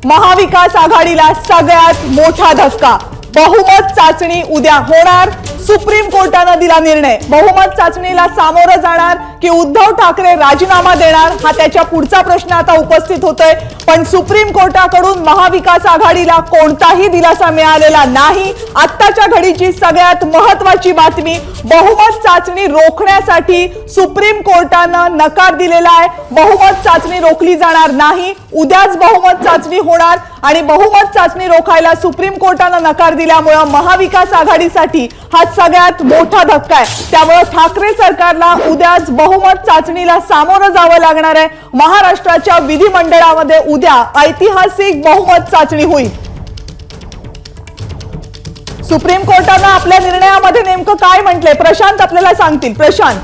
महाविकास आघाडीला सगळ्यात मोठा धक्का। बहुमत चाचणी उद्या होणार। सुप्रीम कोर्टाने दिला निर्णय। बहुमत चाचणीला सामोरं जाणार की उद्धव ठाकरे राजीनामा देणार हा त्याच्या पुढचा प्रश्न आता उपस्थित होतोय। पण सुप्रीम कोर्टाकडून महाविकास आघाडीला कोणताही दिलासा मिळालेला नाही। आत्ताच्या घडीची सगळ्यात महत्त्वाची बातमी, बहुमत चाचणी रोखण्यासाठी सुप्रीम कोर्टाने नकार दिलेला आहे। बहुमत चाचणी रोखली जाणार नाही। उद्याच बहुमत चाचणी होणार आणि बहुमत चाचणी रोखायला सुप्रीम कोर्टाने नकार दिल्यामुळे महाविकास आघाडीसाठी हा सगळ्यात मोठा धक्का आहे। त्यामुळे ठाकरे सरकारला उद्याच बहुमत चाचणीला सामोरं जावं लागणार आहे। महाराष्ट्राच्या विधिमंडळामध्ये उद्या ऐतिहासिक बहुमत चाचणी होईल। सुप्रीम कोर्टाने आपल्या निर्णयामध्ये नेमकं काय म्हटलंय प्रशांत आपल्याला सांगतील। प्रशांत,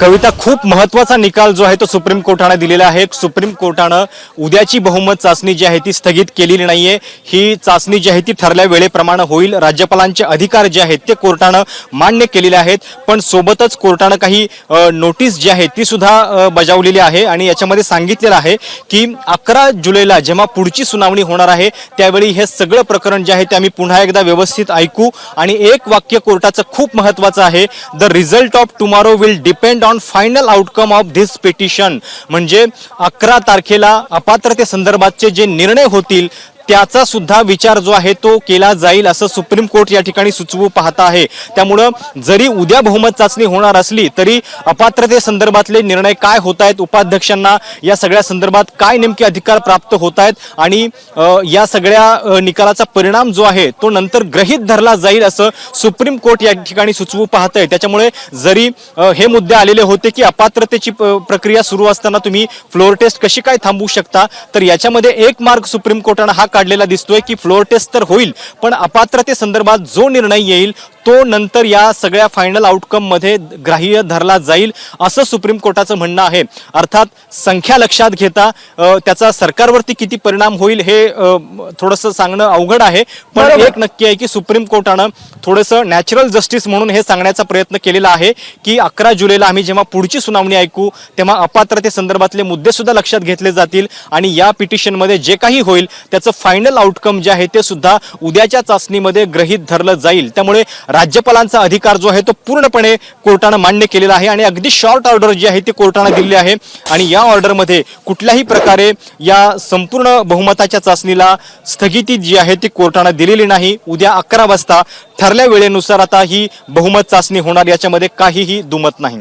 कविता, खूप महत्त्वाचा निकाल जो आहे तो सुप्रीम कोर्टाने दिलेला आहे। सुप्रीम कोर्टाने उद्याची बहुमत चाचणी जी आहे ती स्थगित केलेली नाहीये। ही चाचणी जी आहे ती ठरल्या वेळेप्रमाणे होईल। राज्यपालांचे अधिकार जे आहेत ते कोर्टाने मान्य केलेले आहेत, पण सोबतच कोर्टाने काही नोटीस जी आहे ती सुद्धा बजावलेली आहे आणि याच्यामध्ये सांगितलेलं आहे की 11 जुलैला जेव्हा पुढची सुनावणी होणार आहे त्यावेळी हे सगळं प्रकरण जे आहे ते आम्ही पुन्हा एकदा व्यवस्थित ऐकू। आणि एक वाक्य कोर्टाचं खूप महत्त्वाचं आहे, the result of tomorrow will depend on final outcome of this petition. म्हणजे 11 तारखेला अपात्रते संदर्भातचे जे निर्णय होतील त्याचा सुद्धा विचार जो आहे तो केला जाईल असं सुप्रीम कोर्ट या ठिकाणी सुचवू पाहत आहे। त्यामुळे जरी उद्या बहुमत चाचणी होणार असली तरी अपात्रते संदर्भातले निर्णय काय होत आहेत, उपाध्यक्षांना या सगळ्या संदर्भात काय नेमके अधिकार प्राप्त होत आहेत आणि या सगळ्या निकालाचा परिणाम जो आहे तो नंतर गृहीत धरला जाईल असं सुप्रीम कोर्ट या ठिकाणी सुचवू पाहत आहे। त्याच्यामुळे जरी हे मुद्दे आलेले होते की अपात्रतेची प्रक्रिया सुरू असताना तुम्ही फ्लोअर टेस्ट कशी काय थांबवू शकता, तर याच्यामध्ये एक मार्ग सुप्रीम कोर्टाने हा काढलेला दिसतोय की फ्लोअर टेस्ट तर होईल पण अपात्रते संदर्भात जो निर्णय येईल तो नंतर या सगळ्या फायनल आउटकम मध्ये ग्राह्य धरला जाईल असं सुप्रीम कोर्टाचं म्हणणं आहे। अर्थात संख्या लक्षात घेता त्याचा सरकारवरती किती परिणाम होईल हे थोडंसं सांगणं अवघड आहे, पण एक नक्की आहे की सुप्रीम कोर्टानं थोडंसं नॅचरल जस्टिस म्हणून हे सांगण्याचा प्रयत्न केलेला आहे की 11 जुलैला आम्ही जेव्हा पुढची सुनावणी ऐकू तेव्हा अपात्रते संदर्भातले मुद्दे सुद्धा लक्षात घेतले जातील आणि या पिटिशनमध्ये जे काही होईल त्याचं फायनल आउटकम जे आहे ते सुद्धा उद्याच्या चाचणीमध्ये गृहीत धरलं जाईल। त्यामुळे राज्यपालांचा अधिकार जो आहे तो पूर्णपणे कोर्टाने मान्य केलेला आहे आणि अगदी शॉर्ट ऑर्डर जी आहे ती कोर्टाने दिली आहे आणि या ऑर्डरमध्ये कुठल्याही प्रकारे या संपूर्ण बहुमताच्या चाचणीला स्थगिती जी आहे ती कोर्टाने दिलेली नाही। उद्या 11 वाजता ठरल्या वेळेनुसार आता ही बहुमत चाचणी होणार, याच्यामध्ये काहीही दुमत नाही।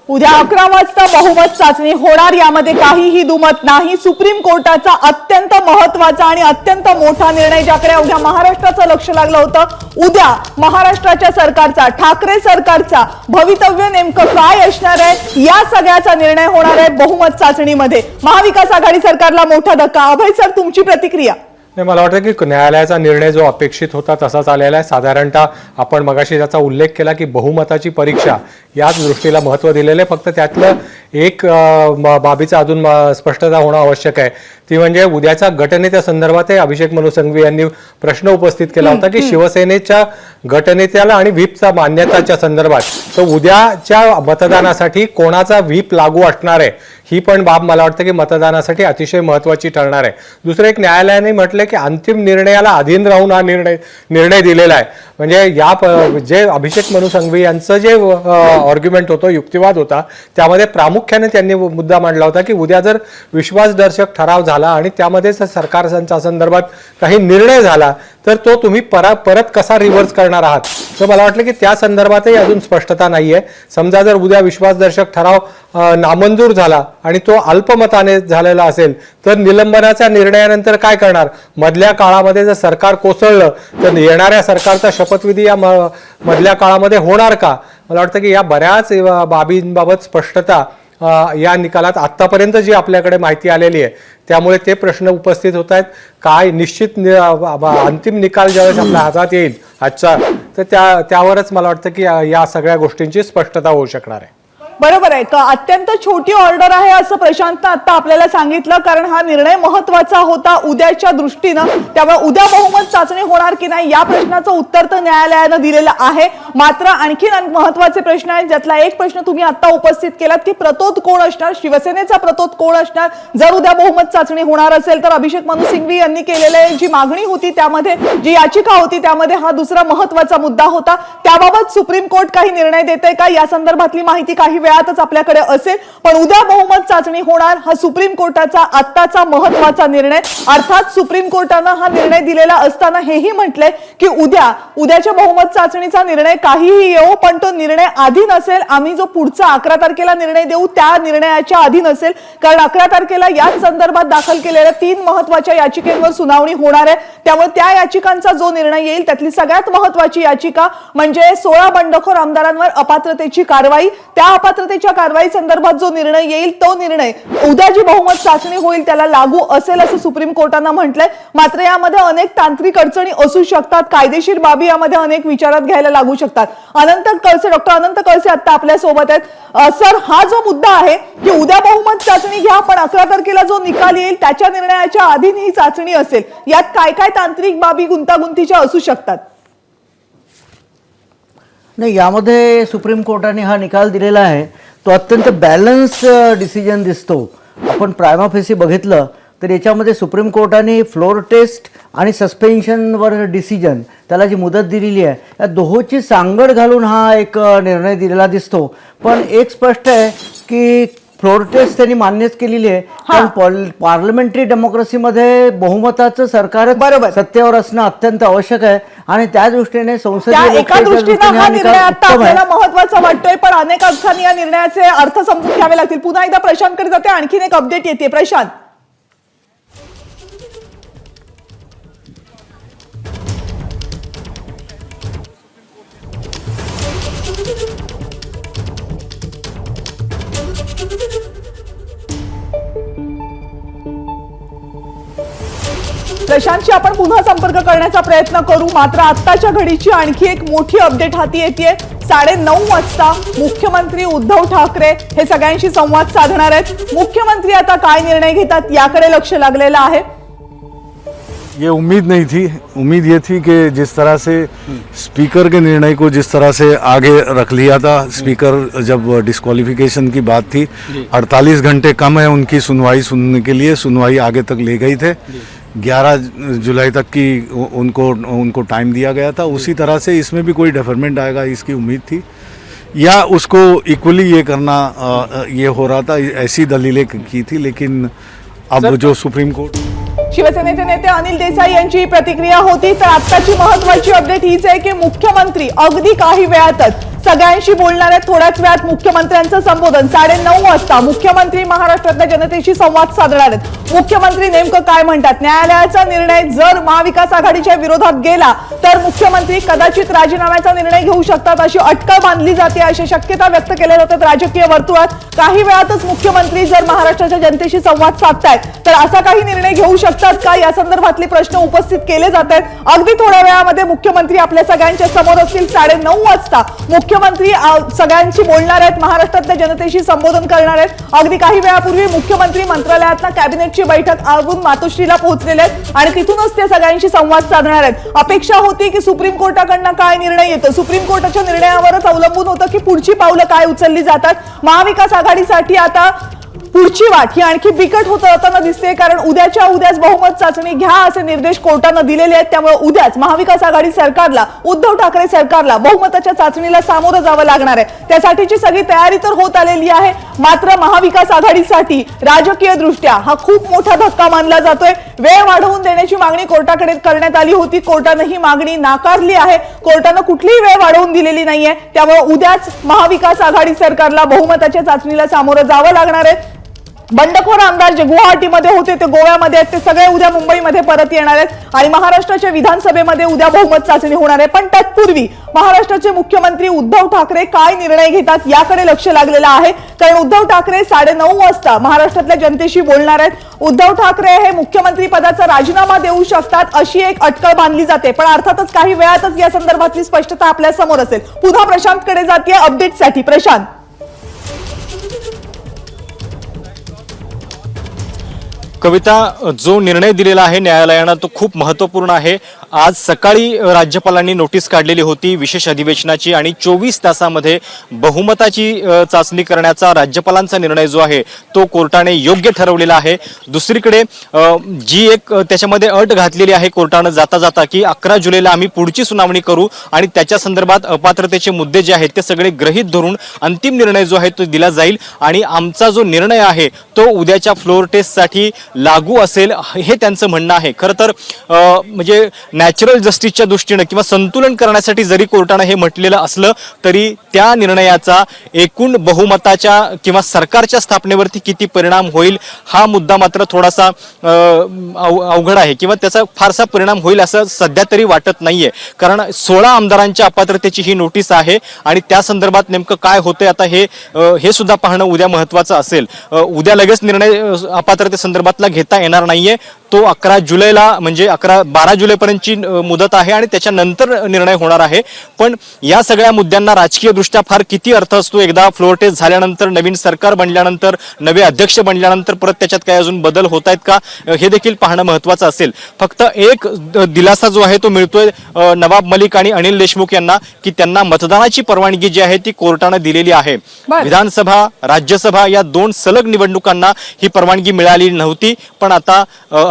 उद्या 11 वाजता बहुमत चाचणी होणार, यामध्ये काहीही दुमत नाही। सुप्रीम कोर्टाचा अत्यंत महत्त्वाचा आणि अत्यंत मोठा निर्णय ज्याकडे अवघ्या महाराष्ट्राचं लक्ष लागलं होतं। उद्या महाराष्ट्राच्या सरकारचा, ठाकरे सरकारचा भवितव्य नेमकं काय असणार आहे या सगळ्याचा निर्णय होणार आहे बहुमत चाचणीमध्ये। महाविकास आघाडी सरकारला मोठा धक्का। अभय सर, तुमची प्रतिक्रिया? नाही, मला वाटतं की न्यायालयाचा निर्णय जो अपेक्षित होता तसाच आलेला आहे। साधारणतः आपण मगाशी त्याचा उल्लेख केला की बहुमताची परीक्षा याच दृष्टीला महत्त्व दिलेलं आहे। फक्त त्यातलं एक बाबीचा अजून स्पष्टता होणं आवश्यक आहे, ती म्हणजे उद्याच्या गटनेत्या संदर्भात अभिषेक मनु संघवी यांनी प्रश्न उपस्थित केला होता की शिवसेनेच्या गटनेत्याला आणि व्हीपचा मान्यताच्या संदर्भात तर उद्याच्या मतदानासाठी कोणाचा व्हीप लागू असणार आहे ही पण बाब मला वाटतं की मतदानासाठी अतिशय महत्त्वाची ठरणार आहे। दुसरं एक, न्यायालयाने म्हटलं की अंतिम निर्णयाला अधीन राहून हा निर्णय दिलेला आहे। म्हणजे या जे अभिषेक मनु संघवी यांचं जे आर्ग्युमेंट होतं, युक्तिवाद होता, त्यामध्ये प्रामुख्याने त्यांनी मुद्दा मांडला होता की उद्या जर विश्वासदर्शक ठराव झाला आणि त्यामध्ये सरकार संदर्भात काही निर्णय झाला तर तो तुम्ही परत कसा रिव्हर्स करणार आहात, तर मला वाटलं की त्या संदर्भातही अजून स्पष्टता नाहीये। समजा जर उद्या विश्वासदर्शक ठराव नामंजूर झाला आणि तो अल्पमताने झालेला असेल तर निलंबनाच्या निर्णयानंतर काय करणार? मधल्या काळामध्ये जर सरकार कोसळलं तर येणाऱ्या सरकारचा शपथविधी या मधल्या काळामध्ये होणार का? मला वाटतं की या बऱ्याच बाबींबाबत स्पष्टता या निकालात आतापर्यंत जी आपल्याकडे माहिती आलेली आहे त्यामुळे ते प्रश्न उपस्थित होत आहेत। काय निश्चित अंतिम निकाल ज्यावेळेस आपल्या हातात येईल आजचा, तर त्यावरच मला वाटतं की या सगळ्या गोष्टींची स्पष्टता होऊ शकणार आहे। बरोबर आहे का? अत्यंत छोटी ऑर्डर आहे असं प्रशांतनं आता आपल्याला सांगितलं, कारण हा निर्णय महत्वाचा होता उद्याच्या दृष्टीनं. त्यामुळे उद्या बहुमत चाचणी होणार की नाही या प्रश्नाचं उत्तर तर न्यायालयानं दिलेलं आहे. मात्र आणखीन महत्वाचे प्रश्न आहेत, ज्यातला एक प्रश्न तुम्ही आता उपस्थित केलात की प्रतोद कोण असणार, शिवसेनेचा प्रतोद कोण असणार जर उद्या बहुमत चाचणी होणार असेल तर. अभिषेक मनु सिंघवी यांनी केलेली जी मागणी होती, त्यामध्ये जी याचिका होती, त्यामध्ये हा दुसरा महत्वाचा मुद्दा होता. त्याबाबत सुप्रीम कोर्ट काही निर्णय देते का या संदर्भातली माहिती काही वेळातच आपल्याकडे असेल. पण उद्या बहुमत चाचणी होणार हा सुप्रीम कोर्टाचा आत्ताचा महत्वाचा निर्णय. अर्थात सुप्रीम कोर्टानं हा निर्णय दिलेला असताना हेही म्हटलंय की उद्याच्या बहुमत चाचणीचा निर्णय काहीही येऊ, पण तो निर्णय अधीन असेल, आम्ही जो पुढचा 11 तारखेला निर्णय देऊ त्या निर्णयाच्या अधीन असेल. कारण 11 तारखेला याच संदर्भात दाखल केलेल्या 3 महत्वाच्या याचिकेंवर सुनावणी होणार आहे. त्यामुळे त्या याचिकांचा जो निर्णय येईल त्यातली सगळ्यात महत्वाची याचिका म्हणजे 16 बंडखोर आमदारांवर अपात्रतेची कारवाई. त्या अपात्रतेच्या कारवाई संदर्भात जो निर्णय येईल तो निर्णय उद्या जी बहुमत चाचणी होईल त्याला लागू असेल असं सुप्रीम कोर्टानं म्हटलंय. मात्र यामध्ये अनेक तांत्रिक अडचणी असू शकतात, कायदेशीर बाबी यामध्ये अनेक विचारात घ्यायला लागू शकतात. डॉक्टर अनंत कळसे आता आपल्या सोबत आहेत. सर, हा जो मुद्दा आहे की उद्या बहुमत चाचणी घ्या पण 11 तारखेला जो निकाल येईल त्याच्या निर्णयाच्या अधीन ही चाचणी असेल, यात काय काय तांत्रिक बाबी गुंतागुंतीच्या असू शकतात? नाही, यामध्ये सुप्रीम कोर्टाने हा निकाल दिलेला आहे तो अत्यंत बॅलन्स डिसिजन दिसतो. आपण प्रायमा फेसी बघितलं तर याच्यामध्ये सुप्रीम कोर्टाने फ्लोर टेस्ट आणि सस्पेन्शनवर डिसिजन त्याला जी मुदत दिलेली आहे या दोहोची सांगड घालून हा एक निर्णय दिलेला दिसतो. पण एक स्पष्ट आहे की फ्लोर टेस्ट त्यांनी मान्यच केलेली आहे, कारण पार्लमेंटरी डेमोक्रेसीमध्ये बहुमताचं सरकारच सत्तेवर असणं अत्यंत आवश्यक आहे आणि त्या दृष्टीने संसदीय एका दृष्टीने हा निर्णय आता आपल्याला महत्वाचा वाटतोय, पण अनेक अर्थांनी या निर्णयाचे अर्थ समजून घ्यावे लागतील. पुन्हा एकदा प्रशांतकडे जाते, आणखीन एक अपडेट येते. प्रशांत, प्रशांतशी आपण पुन्हा संपर्क करण्याचा प्रयत्न करू. मात्र आत्ताच्या घडीची आणखी एक मोठी अपडेट हाती येते. 9:30 वाजता मुख्यमंत्री उद्धव ठाकरे हे सगळ्यांशी संवाद साधणार आहेत. मुख्यमंत्री आता काय निर्णय घेतात याकडे लक्ष लागलेलं आहे. ये उम्मीद नहीं थी, उम्मीद ये थी कि जिस तरह से स्पीकर के निर्णय को जिस तरह से आगे रख लिया था, स्पीकर जब डिस्क्वालिफिकेशन की बात थी 48 घंटे कम है उनकी सुनवाई सुनने के लिए, सुनवाई आगे तक ले गई थे, 11 जुलाई तक की उनको टाइम दिया गया था. उसी तरह से इसमें भी कोई डेफरमेंट आएगा इसकी उम्मीद थी, या उसको इक्वली ये करना ये हो रहा था, ऐसी दलीलें की थी. लेकिन अब जो सुप्रीम कोर्ट, शिवसेनेचे नेते अनिल देसाई यांची प्रतिक्रिया होती. तर आत्ताची महत्वाची अपडेट हीच आहे की मुख्यमंत्री अगदी काही वेळातच सगळ्यांशी बोलणार आहेत. थोड्याच वेळात मुख्यमंत्र्यांचं संबोधन 9:30 वाजता मुख्यमंत्री महाराष्ट्रातल्या जनतेशी संवाद साधणार आहेत. मुख्यमंत्री नेमकं काय म्हणतात, न्यायालयाचा निर्णय जर महाविकास आघाडीच्या विरोधात गेला तर मुख्यमंत्री कदाचित राजीनाम्याचा निर्णय घेऊ शकतात अशी अटकळ बांधली जाते, अशी शक्यता व्यक्त केल्या जातात राजकीय वर्तुळात. काही वेळातच मुख्यमंत्री जर महाराष्ट्राच्या जनतेशी संवाद साधतायत तर असा काही निर्णय घेऊ शकतात का या संदर्भातले प्रश्न उपस्थित केले जात आहेत. अगदी थोड्या वेळामध्ये मुख्यमंत्री आपल्या सगळ्यांच्या समोर असतील. 9:30 वाजता मुख्यमंत्री सगळ्यांशी बोलणार आहेत, महाराष्ट्रातल्या जनतेशी संबोधन करणार आहेत. अगदी काही वेळापूर्वी मुख्यमंत्री मंत्रालयातनं कॅबिनेटची बैठक आवरून मातोश्रीला पोहोचलेले आहेत आणि तिथूनच ते सगळ्यांशी संवाद साधणार आहेत. अपेक्षा होती की सुप्रीम कोर्टाकडनं काय निर्णय येतो, सुप्रीम कोर्टाच्या निर्णयावरच अवलंबून होतं की पुढची पावलं काय उचलली जातात. महाविकास आघाडीसाठी आता पुढची वाट ही आणखी बिकट होत जाताना दिसते, कारण उद्याच बहुमत चाचणी घ्या असे निर्देश कोर्टानं दिलेले आहेत. त्यामुळे उद्याच महाविकास आघाडी सरकारला, उद्धव ठाकरे सरकारला बहुमताच्या चाचणीला सामोरं जावं लागणार आहे. त्यासाठीची सगळी तयारी तर होत आलेली आहे. मात्र महाविकास आघाडीसाठी राजकीय दृष्ट्या हा खूप मोठा धक्का मानला जातोय. वेळ वाढवून देण्याची मागणी कोर्टाकडे करण्यात आली होती, कोर्टानं ही मागणी नाकारली आहे. कोर्टानं कुठलीही वेळ वाढवून दिलेली नाहीये. त्यामुळे उद्याच महाविकास आघाडी सरकारला बहुमताच्या चाचणीला सामोरं जावं लागणार आहे. बंडखोर आमदार जे गुवाहाटीमध्ये होते ते गोव्यामध्ये आहेत, ते सगळे उद्या मुंबईमध्ये परत येणार आहेत आणि महाराष्ट्राच्या विधानसभेमध्ये उद्या बहुमत चाचणी होणार आहे. पण तत्पूर्वी महाराष्ट्राचे मुख्यमंत्री उद्धव ठाकरे काय निर्णय घेतात याकडे लक्ष लागलेलं आहे. कारण उद्धव ठाकरे 9:30 वाजता महाराष्ट्रातल्या जनतेशी बोलणार आहेत. उद्धव ठाकरे हे मुख्यमंत्री पदाचा राजीनामा देऊ शकतात अशी एक अटकळ बांधली जाते, पण अर्थातच काही वेळातच या संदर्भातली स्पष्टता आपल्या समोर असेल. पुन्हा प्रशांतकडे जाते अपडेटसाठी. प्रशांत, कविता, जो निर्णय दिलेला आहे न्यायालयानं तो खूप महत्त्वपूर्ण आहे. आज सकाळी राज्यपालांनी नोटीस काढलेली होती विशेष अधिवेशनाची आणि 24 तासामध्ये बहुमताची चाचणी करण्याचा राज्यपालांचा निर्णय जो आहे तो कोर्टाने योग्य ठरवलेला आहे. दुसरीकडे जी एक त्याच्यामध्ये अट घातलेली आहे कोर्टानं जाता जाता की 11 जुलैला आम्ही पुढची सुनावणी करू आणि त्याच्या संदर्भात अपात्रतेचे मुद्दे जे आहेत ते सगळे गृहीत धरून अंतिम निर्णय जो आहे तो दिला जाईल आणि आमचा जो निर्णय आहे तो उद्याच्या फ्लोअर टेस्टसाठी लागू असेल हे त्यांचं म्हणणं आहे. खरं तर म्हणजे नॅचरल जस्टिसच्या दृष्टीनं किंवा संतुलन करण्यासाठी जरी कोर्टानं हे म्हटलेलं असलं तरी त्या निर्णयाचा एकूण बहुमताच्या किंवा सरकारच्या स्थापनेवरती किती परिणाम होईल हा मुद्दा मात्र थोडासा अवघड आहे किंवा त्याचा फारसा परिणाम होईल असं सध्या तरी वाटत नाहीये. कारण 16 आमदारांच्या अपात्रतेची ही नोटीस आहे आणि त्या संदर्भात नेमकं काय होतंय आता हे सुद्धा पाहणं उद्या महत्त्वाचं असेल. उद्या लगेच निर्णय अपात्रते संदर्भातला घेता येणार नाहीये. तो 11 जुलैला म्हणजे 12 जुलैपर्यंतची मुदत आहे आणि त्याच्यानंतर निर्णय होणार आहे. पण या सगळ्या मुद्द्यांना राजकीय दृष्ट्या फार किती अर्थ असतो, एकदा फ्लोअर टेस्ट झाल्यानंतर नवीन सरकार बनल्यानंतर नवे अध्यक्ष बनल्यानंतर परत त्याच्यात काही अजून बदल होत आहेत का हे देखील पाहणं महत्त्वाचं असेल. फक्त एक दिलासा जो आहे तो मिळतोय नवाब मलिक आणि अनिल देशमुख यांना की त्यांना मतदानाची परवानगी जी आहे ती कोर्टानं दिलेली आहे. विधानसभा राज्यसभा या 2 सलग निवडणुकांना ही परवानगी मिळाली नव्हती, पण आता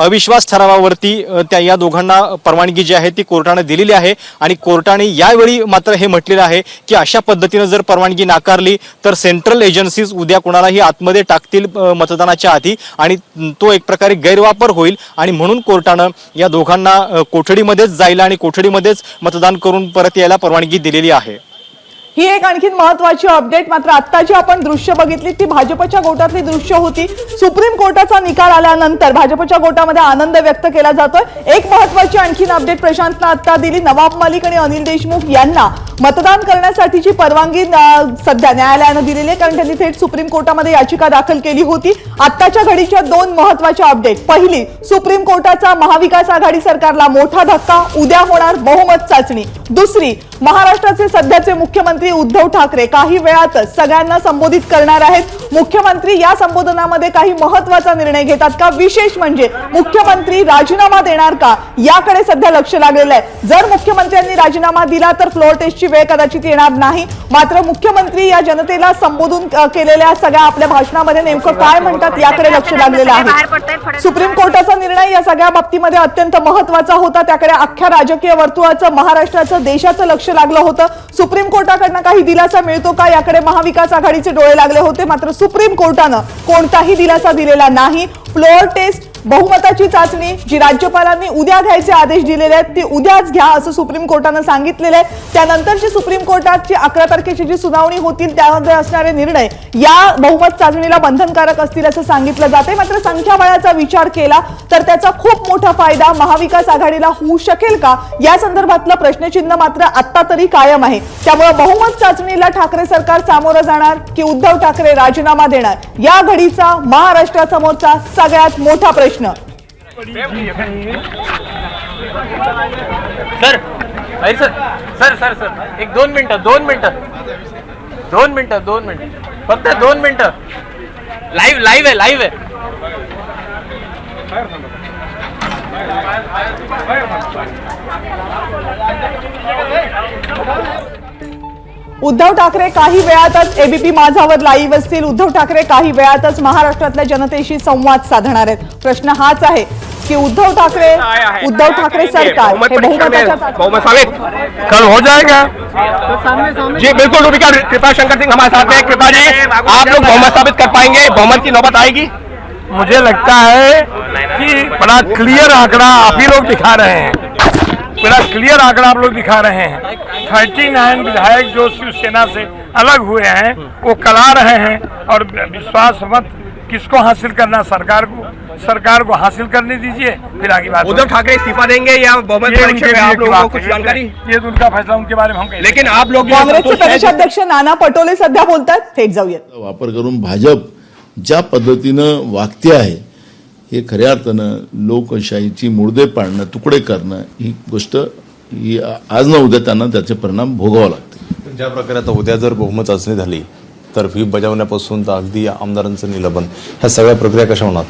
अविश्वास ठरावावरती त्या या दोघांना परवानगी जी आहे ती कोर्टानं दिलेली आहे आणि कोर्टाने यावेळी मात्र हे म्हटलेलं आहे की अशा पद्धतीनं जर परवानगी नाकारली तर सेंट्रल एजन्सीज उद्या कोणालाही आतमध्ये टाकतील मतदानाच्या आधी आणि तो एक प्रकारे गैरवापर होईल आणि म्हणून कोर्टानं या दोघांना कोठडीमध्येच जायला आणि कोठडीमध्येच मतदान करून परत यायला परवानगी दिलेली आहे. ही एक आणखी महत्वाची अपडेट. मात्र आता जी आपण दृश्य बघितली ती भाजपच्या गोटातली दृश्य होती. सुप्रीम कोर्टाचा निकाल आल्यानंतर भाजपच्या गोटामध्ये आनंद व्यक्त केला जातोय. एक महत्वाची आणखीन अपडेट प्रशांतनं आता दिली. नवाब मलिक आणि अनिल देशमुख यांना मतदान करण्यासाठीची परवानगी सध्या न्यायालयानं दिलेली आहे, कारण त्यांनी थेट सुप्रीम कोर्टामध्ये याचिका दाखल केली होती. आत्ताच्या घडीच्या 2 महत्वाच्या अपडेट. पहिली, सुप्रीम कोर्टाचा महाविकास आघाडी सरकारला मोठा धक्का, उद्या होणार बहुमत चाचणी. दुसरी, महाराष्ट्राचे सध्याचे मुख्यमंत्री उद्धव ठाकरे काही वेळातच सगळ्यांना संबोधित करणार आहेत. मुख्यमंत्री या संबोधनामध्ये काही महत्त्वाचा निर्णय घेतात का, विशेष म्हणजे मुख्यमंत्री राजीनामा देणार का याकडे सध्या लक्ष लागलेलं आहे. जर मुख्यमंत्र्यांनी राजीनामा दिला तर फ्लोअर टेस्टची वेळ कदाचित येणार नाही. मात्र मुख्यमंत्री या जनतेला संबोधून केलेल्या सगळ्या आपल्या भाषणामध्ये नेमकं काय म्हणतात याकडे लक्ष लागलेलं आहे. सुप्रीम कोर्टाचा निर्णय या सगळ्या बाबतीमध्ये अत्यंत महत्त्वाचा होता. त्याकडे अख्ख्या राजकीय वर्तुळाचं, महाराष्ट्राचं, देशाचं लक्ष लागलं होतं. सुप्रीम कोर्टाकडनं काही दिलासा मिळतो का याकडे महाविकास आघाडीचे डोळे लागले होते. मात्र सुप्रीम कोर्टानं कोणताही दिलासा दिलेला नाही. फ्लोअर टेस्ट, बहुमताची चाचणी जी राज्यपालांनी उद्या घ्यायचे आदेश दिलेले आहेत ती उद्याच घ्या असं सुप्रीम कोर्टानं सांगितलेलं आहे. त्यानंतरची सुप्रीम कोर्टाची 11 तारखेची जी सुनावणी होतील त्यामध्ये असणारे निर्णय या बहुमत चाचणीला बंधनकारक असतील असं सांगितलं जाते. मात्र संख्याबळाचा विचार केला तर त्याचा खूप मोठा फायदा महाविकास आघाडीला होऊ शकेल का या संदर्भातलं प्रश्नचिन्ह मात्र आता तरी कायम आहे. त्यामुळे बहुमत चाचणीला ठाकरे सरकार सामोरं जाणार की उद्धव ठाकरे राजीनामा देणार या घडीचा महाराष्ट्रासमोरचा सगळ्यात मोठा प्रश्न. सर सर सर सर एक 2 मिनिटं फक्त 2 मिनिटं. लाईव्ह आहे. उद्धव ठाकरे काही वेळातच एबीपी माझावर लाईव्ह असतील. उद्धव ठाकरे काही वेळातच महाराष्ट्रातल्या जनतेशी संवाद साधणार आहेत. प्रश्न हाच आहे कि उद्धव ठाकरे सरकार कल हो जाएगा जी बिल्कुल. कृपा शंकर सिंह हमारे साथ हैं. कृपा जी, आप लोग बहुमत साबित कर पाएंगे? बहुमत की नौबत आएगी? मुझे लगता है कि बड़ा क्लियर आंकड़ा आप ही लोग दिखा रहे हैं. बड़ा क्लियर आंकड़ा आप लोग दिखा रहे हैं. 39 विधायक जो शिवसेना से अलग हुए हैं वो कला रहे हैं और विश्वास मत किसको हासिल करना, सरकार को हासिल करने दीजिए, फिर आगे बात. उद्धव ठाकरे इस्तीफा देंगे या बहुमत परीक्षा में आप लोगों को कुछ जानकारी? ये तो उनका फैसला, उनके बारे में हम. लेकिन आप लोग काँग्रेसचे प्रदेशाध्यक्ष नाना पटोले सध्या बोलतात. थेट जाऊयात. वापर करून भाजप ज्या पद्धतीनं वागते आहे हे खऱ्या अर्थानं लोकशाहीची मुर्दे पाडणं, तुकडे करणं ही गोष्ट ही आज ना उद्या त्यांना त्याचे परिणाम भोगावे लागतील. ज्या प्रकारे आता उद्या जर बहुमत चाचणी झाली तर व्हीप बजावण्यापासून तर अगदी आमदारांचं निलंबन ह्या सगळ्या प्रक्रिया कशा होणार?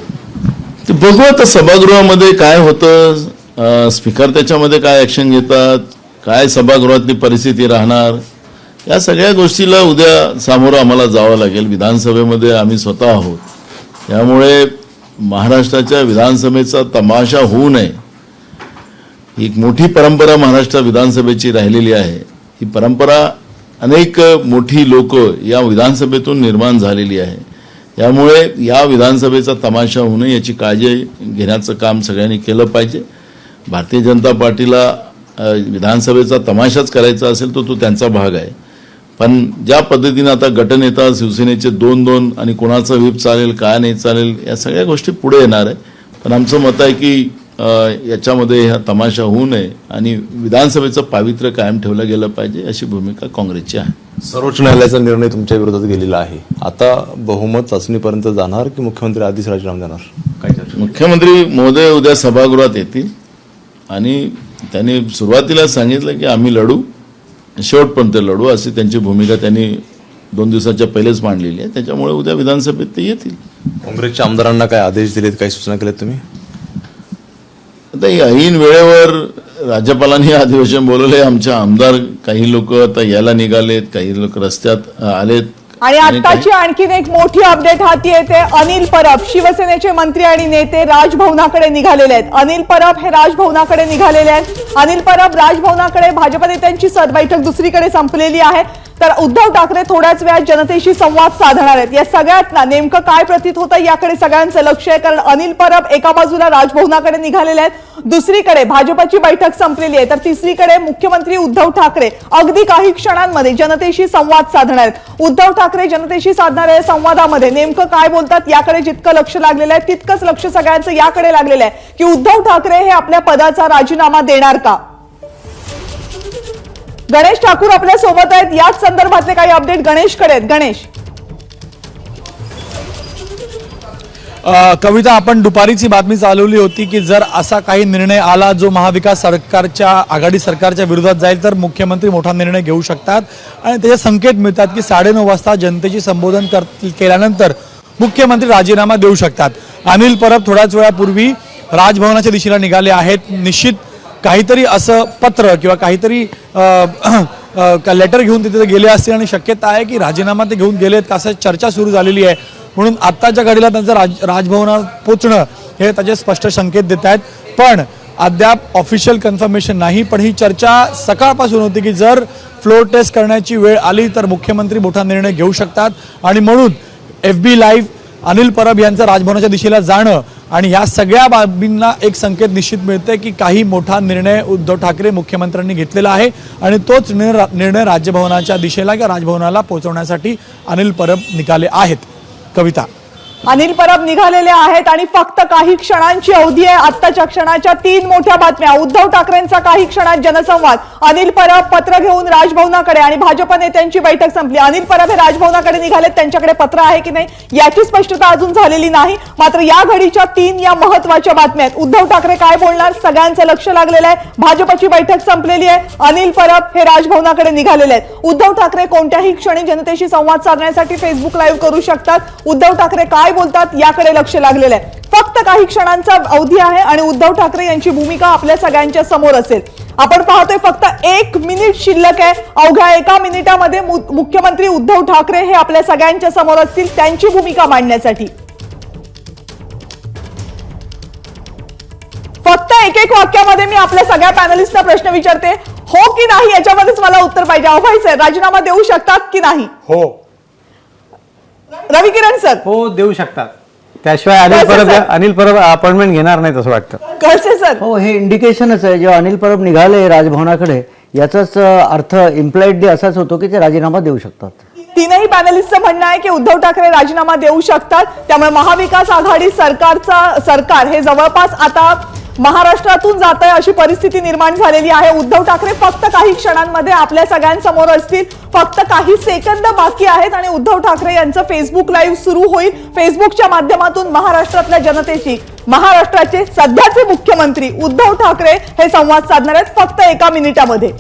ते बघू आता सभागृहामध्ये काय होतं, स्पीकर त्याच्यामध्ये काय ॲक्शन घेतात, काय सभागृहातली परिस्थिती राहणार, या सगळ्या गोष्टीला उद्या सामोरं आम्हाला जावं लागेल. विधानसभेमध्ये आम्ही स्वतः आहोत, त्यामुळे महाराष्ट्राच्या विधानसभेचा तमाशा होऊ नये. ही एक मोठी परंपरा महाराष्ट्र विधानसभेची राहिलेली आहे. ही परंपरा अनेक मोठी लोक या विधानसभेतून निर्माण झालेली आहे. त्यामुळे या विधानसभेचा तमाशा होऊ नये याची काळजी घेण्याचं काम सगळ्यांनी केलं पाहिजे. भारतीय जनता पार्टीला विधानसभेचा तमाशाच करायचा असेल तर तो त्यांचा भाग आहे. पण ज्या पद्धतीनं आता गटनेता शिवसेनेचे 2-2 आणि कोणाचं व्हीप चालेल काय नाही चालेल या सगळ्या गोष्टी पुढे येणार आहे. पण आमचं मत आहे की याच्यामध्ये हा तमाशा होऊ नये आणि विधानसभेचं पावित्र्य कायम ठेवलं गेलं पाहिजे अशी भूमिका काँग्रेसची आहे. सर्वोच्च न्यायालयाचा निर्णय तुमच्या विरोधात गेलेला आहे. आता बहुमत चाचणीपर्यंत जाणार की मुख्यमंत्री आधीच राजीनामा देणार? काय चर्चा? मुख्यमंत्री महोदय उद्या सभागृहात येतील आणि त्यांनी सुरुवातीला सांगितलं की आम्ही लढू, शेवटपर्यंत लढू अशी त्यांची भूमिका त्यांनी 2 दिवसाच्या पहिलेच मांडलेली आहे. त्याच्यामुळे उद्या विधानसभेत ते येतील. काँग्रेसच्या आमदारांना काय आदेश दिलेत, काही सूचना केल्यात तुम्ही? आता ऐन वेळेवर राज्यपालांनी अधिवेशन बोलवले. आमचे आमदार काही लोक आता यायला निघालेत, काही लोक रस्त्यात आलेत. आणि आताची आणखीन एक मोठी अपडेट हाती येते. अनिल परब शिवसेनेचे मंत्री आणि नेते राजभवनाकडे निघालेले आहेत. अनिल परब हे राजभवनाकडे निघालेले आहेत. अनिल परब राजभवनाकडे, भाजप नेत्यांची बैठक दुसरीकडे संपलेली आहे, तर उद्धव ठाकरे थोड्याच वेळात जनतेशी संवाद साधणार आहेत. या सगळ्यातला नेमकं काय प्रतीत होतं याकडे सगळ्यांचं लक्ष आहे. कारण अनिल परब एका बाजूला राजभवनाकडे निघालेले आहेत, दुसरीकडे भाजपची बैठक संपलेली आहे, तर तिसरीकडे मुख्यमंत्री उद्धव ठाकरे अगदी काही क्षणांमध्ये जनतेशी संवाद साधणार आहेत. उद्धव ठाकरे जनतेशी साधणाऱ्या संवादामध्ये नेमकं काय बोलतात याकडे जितकं लक्ष लागलेलं आहे तितकंच लक्ष सगळ्यांचं याकडे लागलेलं आहे की उद्धव ठाकरे हे आपल्या पदाचा राजीनामा देणार का. गणेश ठाकूर आपल्या सोबत आहेत. याच संदर्भातले काही अपडेट गणेशकडे आहेत. गणेश, कविता, आपण दुपारीच ही बातमी चालवली होती की जर असा काही निर्णय आला जो महाविकास सरकारच्या आघाडी सरकारच्या विरोधात जाईल तर मुख्यमंत्री मोठा निर्णय घेऊ शकतात आणि त्याचे संकेत मिळतात की 9:30 वाजता जनतेची संबोधन केल्यानंतर मुख्यमंत्री राजीनामा देऊ शकतात. अनिल परब थोड्याच वेळापूर्वी राजभवनाच्या दिशेला निघाले आहेत. निश्चित काहीतरी असं पत्र किंवा काहीतरी लेटर घेऊन तिथे गेले असतील आणि शक्यता आहे की राजीनामा ते घेऊन गेलेत असं चर्चा सुरू झालेली आहे. म्हणून आत्ताच्या घडीला त्यांचं राजभवनात पोचणं हे त्याचे स्पष्ट संकेत देत आहेत. पण अद्याप ऑफिशियल कन्फर्मेशन नाही. पण ही चर्चा सकाळपासून होती की जर फ्लोर टेस्ट करण्याची वेळ आली तर मुख्यमंत्री मोठा निर्णय घेऊ शकतात आणि म्हणून FB लाईव्ह अनिल परब यांचं राजभवनाच्या दिशेला जाणं आणि ह्या सगळ्या बाबींना एक संकेत निश्चित मिळते की काही मोठा निर्णय उद्धव ठाकरे मुख्यमंत्र्यांनी घेतलेला आहे आणि तोच निर्णय राजभवनाच्या दिशेला किंवा राजभवनाला पोहोचवण्यासाठी अनिल परब निघाले आहेत. कविता, अनिल परब निघालेले आहेत आणि फक्त काही क्षणांची अवधी आहे. आत्ताच्या क्षणाच्या 3 मोठ्या बातम्या. उद्धव ठाकरेंचा काही क्षणात जनसंवाद, अनिल परब पत्र घेऊन राजभवनाकडे आणि भाजप नेत्यांची बैठक संपली. अनिल परब हे राजभवनाकडे निघालेत, त्यांच्याकडे पत्र आहे की नाही याची स्पष्टता अजून झालेली नाही. मात्र या घडीच्या 3 या महत्वाच्या बातम्या आहेत. उद्धव ठाकरे काय बोलणार सगळ्यांचं लक्ष लागलेलं आहे. भाजपची बैठक संपलेली आहे. अनिल परब हे राजभवनाकडे निघालेले आहेत. उद्धव ठाकरे कोणत्याही क्षणी जनतेशी संवाद साधण्यासाठी फेसबुक लाईव्ह करू शकतात. उद्धव ठाकरे काय बोलतात याकडे लक्ष लागलेलं आहे. फक्त काही क्षणांचा अवधी आहे आणि उद्धव ठाकरे यांची भूमिका आपल्या सगळ्यांच्या समोर असेल. आपण पाहतोय फक्त 1 मिनिट शिल्लक आहे. अवघ्या 1 मिनिटामध्ये मुख्यमंत्री उद्धव ठाकरे हे आपल्या सगळ्यांच्या समोर असतील त्यांची भूमिका मांडण्यासाठी. फक्त एक वाक्यामध्ये मी आपल्या सगळ्या पॅनलिस्टना प्रश्न विचारते, हो की नाही याच्यामध्येच मला उत्तर पाहिजे. अभय सर राजीनामा देऊ शकतात की नाही? हो. रवी किरण सर? हो, देऊ शकतात. त्याशिवाय अनिल परब अपॉइंटमेंट घेणार नाही असं वाटतं. कसे सर? हो, हे इंडिकेशनच आहे. जेव्हा अनिल परब निघाले राजभवनाकडे याचाच अर्थ इम्प्लाइडली असाच होतो की ते राजीनामा देऊ शकतात. 3ही पॅनलिस्टचं म्हणणं आहे की उद्धव ठाकरे राजीनामा देऊ शकतात. त्यामुळे महाविकास आघाडी सरकार हे जवळपास आता महाराष्ट्रातून जात आहे अशी परिस्थिती निर्माण झालेली आहे. उद्धव ठाकरे फक्त काही क्षणांमध्ये आपल्या सगळ्यांसमोर असतील. फक्त काही सेकंद बाकी आहेत आणि उद्धव ठाकरे यांचं फेसबुक लाईव्ह सुरू होईल. फेसबुकच्या माध्यमातून महाराष्ट्रातल्या जनतेची, महाराष्ट्राचे सध्याचे मुख्यमंत्री उद्धव ठाकरे हे संवाद साधणार आहेत फक्त 1 मिनिटामध्ये.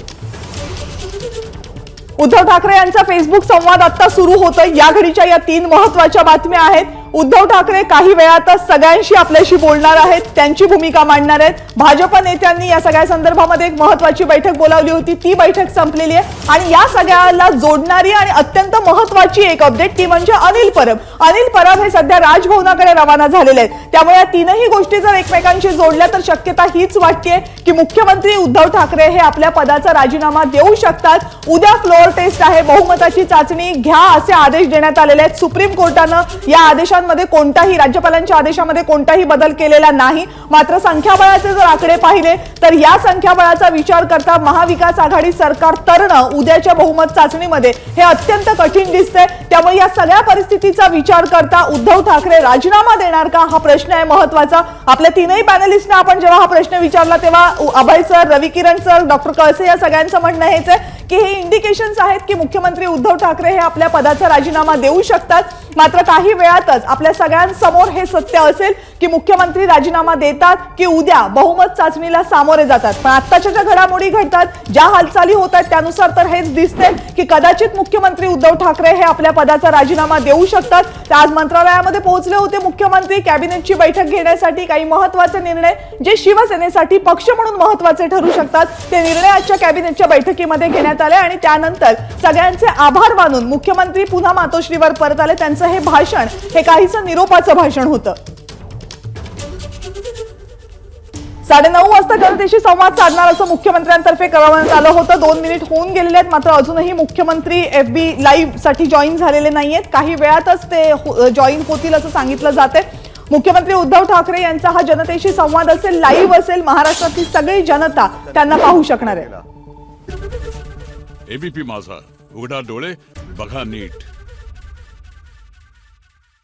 उद्धव ठाकरे यांचा फेसबुक संवाद आता सुरू होतोय. या घडीच्या या 3 महत्वाच्या बातम्या आहेत. उद्धव ठाकरे काही वेळातच सगळ्यांशी आपल्याशी बोलणार आहेत, त्यांची भूमिका मांडणार आहेत. भाजप नेत्यांनी या सगळ्या संदर्भामध्ये एक महत्त्वाची बैठक बोलावली होती, ती बैठक संपलेली आहे आणि या सगळ्याला जोडणारी आणि अत्यंत महत्त्वाची एक अपडेट ती म्हणजे अनिल परब. अनिल परब हे सध्या राजभवनाकडे रवाना झालेले आहेत. त्यामुळे या तीनही गोष्टी जर एकमेकांशी जोडल्या तर शक्यता हीच वाटते की मुख्यमंत्री उद्धव ठाकरे हे आपल्या पदाचा राजीनामा देऊ शकतात. उद्या फ्लोअर टेस्ट आहे, बहुमताची चाचणी घ्या असे आदेश देण्यात आलेले आहेत सुप्रीम कोर्टानं. या आदेशांमध्ये कोणताही, राज्यपालांच्या आदेशामध्ये कोणताही बदल केलेला नाही. मात्र संख्याबळाचे जर आकडे पाहिले तर या संख्याबळाचा विचार करता महाविकास आघाडी सरकार तरणं उद्याच्या बहुमत चाचणीमध्ये हे अत्यंत कठीण दिसतंय. त्यामुळे या सगळ्या परिस्थितीचा विचार करता उद्धव ठाकरे राजीनामा देणार का हा प्रश्न आहे महत्त्वाचा. आपल्या तीनही पॅनलिस्टना आपण जेव्हा हा प्रश्न विचारला तेव्हा अभय सर, रवी किरण सर, डॉक्टर कळसे या सगळ्यांचं म्हणणं हेच आहे की हे इंडिकेशन्स आहेत की मुख्यमंत्री उद्धव ठाकरे हे आपल्या पदाचा राजीनामा देऊ शकतात. मात्र काही वेळातच आपल्या सगळ्यांसमोर हे सत्य असेल की मुख्यमंत्री राजीनामा देतात की उद्या बहुमत चाचणीला सामोरे जातात. पण आत्ताच्या ज्या घडामोडी घडतात, ज्या हालचाली होत आहेत त्यानुसार तर हेच दिसते की कदाचित मुख्यमंत्री उद्धव ठाकरे हे आपल्या पदाचा राजीनामा देऊ शकतात. आज मंत्रालयामध्ये पोहोचले होते मुख्यमंत्री कॅबिनेटची बैठक घेण्यासाठी. काही महत्त्वाचे निर्णय जे शिवसेनेसाठी पक्ष म्हणून महत्त्वाचे ठरू शकतात ते निर्णय आजच्या कॅबिनेटच्या बैठकीमध्ये घेण्यात आले आणि त्यानंतर सगळ्यांचे आभार मानून मुख्यमंत्री पुन्हा मातोश्रीवर परत आले. त्यांचं हे भाषण हे काहीसं निरोपाचं भाषण होतं. 9:30 वाजता जनतेशी संवाद साधणार असं मुख्यमंत्र्यांतर्फे कळवण्यात आलं होतं. 2 मिनिट होऊन गेलेले आहेत, मात्र अजूनही मुख्यमंत्री FB लाईव्ह साठी जॉईन झालेले नाहीयेत. काही वेळातच ते जॉईन होतील असं सांगितलं जाते. मुख्यमंत्री उद्धव ठाकरे यांचा हा जनतेशी संवाद असेल, लाईव्ह असेल. महाराष्ट्रातली सगळी जनता त्यांना पाहू शकणार आहे. एबीपी माझा, उघडा डोळे बघा नीट.